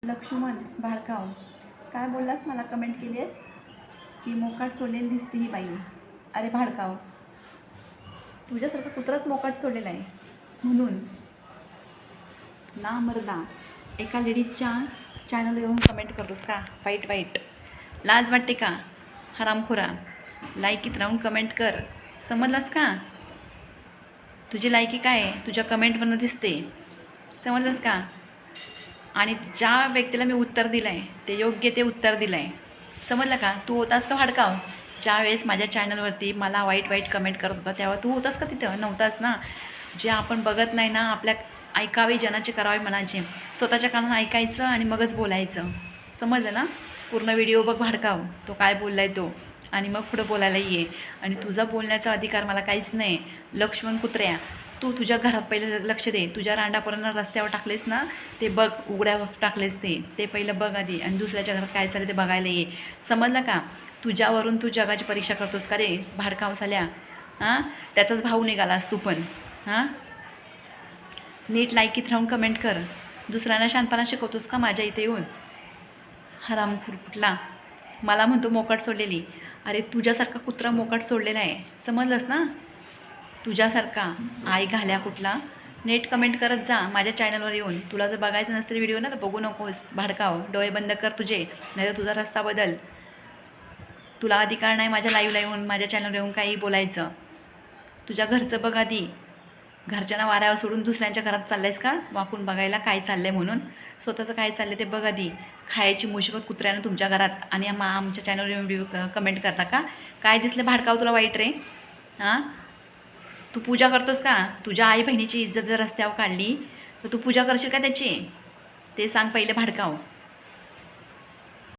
लक्ष्मण भाडकाव, काय बोललास? मला कमेंट केली आहेस की मोकाट सोडलेली दिसते ही बाई. अरे भाडकाव, तुझ्यासारखा कुत्राच मोकाट सोडलेला आहे म्हणून ना मर्दा एका लेडीजच्या चॅनलवर येऊन कमेंट करतोस का? वाईट वाईट लाज वाटते का? हरामखोरा, लायकीत राहून कमेंट कर, समजलास का? तुझी लायकी काय आहे तुझ्या कमेंटवरनं दिसते, समजलंस का? आणि ज्या व्यक्तीला मी उत्तर दिलं आहे ते योग्य ते उत्तर दिलं आहे, समजलं का? तू होतास का भाडकाव? ज्यावेळेस माझ्या चॅनलवरती मला वाईट वाईट कमेंट करत होता तेव्हा तू होतास का तिथं? नव्हतास ना. जे आपण बघत नाही ना, आपल्या ऐकावे जनाचे करावे मनाचे, स्वतःच्या कानानं ऐकायचं आणि मगच बोलायचं, समजलं ना? पूर्ण व्हिडिओ बघ भाडकाव, तो काय बोलला आहे तो, आणि मग पुढं बोलायला ये. आणि तुझा बोलण्याचा अधिकार मला काहीच नाही. लक्ष्मण कुत्र्या, तू तुझ्या घरात पहिले लक्ष दे. तुझ्या रांडापर्यंत रस्त्यावर टाकलेस ना, ते बघ. उघड्यावर टाकलेस ते पहिलं बघ आधी, आणि दुसऱ्याच्या घरात काय चाललं ते बघायला ये, समजलं का? तुझ्यावरून तू जगाची परीक्षा करतोस का रे भाडकाव साल्या? हां, त्याचाच भाऊ निघालास तू पण. हां, नीट लायकीत राहून कमेंट कर. दुसऱ्यांना शानपणा शिकवतोस का माझ्या इथे येऊन? हरामखोर कुठला. मला म्हणतो मोकाट सोडलेली. अरे तुझ्यासारखा कुत्रा मोकाट सोडलेला आहे, समजलंस ना? तुझ्यासारखा आई घाल्या कुठला. नेट कमेंट करत जा माझ्या चॅनलवर येऊन. तुला जर बघायचं नसेल व्हिडिओ ना तर बघू नकोस भाडकाव. डोळे बंद कर तुझे, नाही तर तुझा रस्ता बदल. तुला अधिकार नाही माझ्या लाईव्हला येऊन, माझ्या चॅनलवर येऊन काही बोलायचं. तुझ्या घरचं बघ आधी. घरच्यांना वाऱ्यावर सोडून दुसऱ्यांच्या घरात चाललायस का वाकून बघायला काय चाललं आहे म्हणून? स्वतःचं काय चाललं आहे ते बघ आधी. खायची मुशीबत कुत्र्यानं तुमच्या घरात, आणि आमच्या चॅनलवर येऊन व्हिडिओ कमेंट करता का? काय दिसलं भाडकाव तुला वाईट रे? हां, तू पूजा करतोस का? तुझ्या आई बहिणीची इज्जत जर रस्त्यावर काढली तर तू पूजा करशील का त्याची? ते सांग पहिले भाडकाव.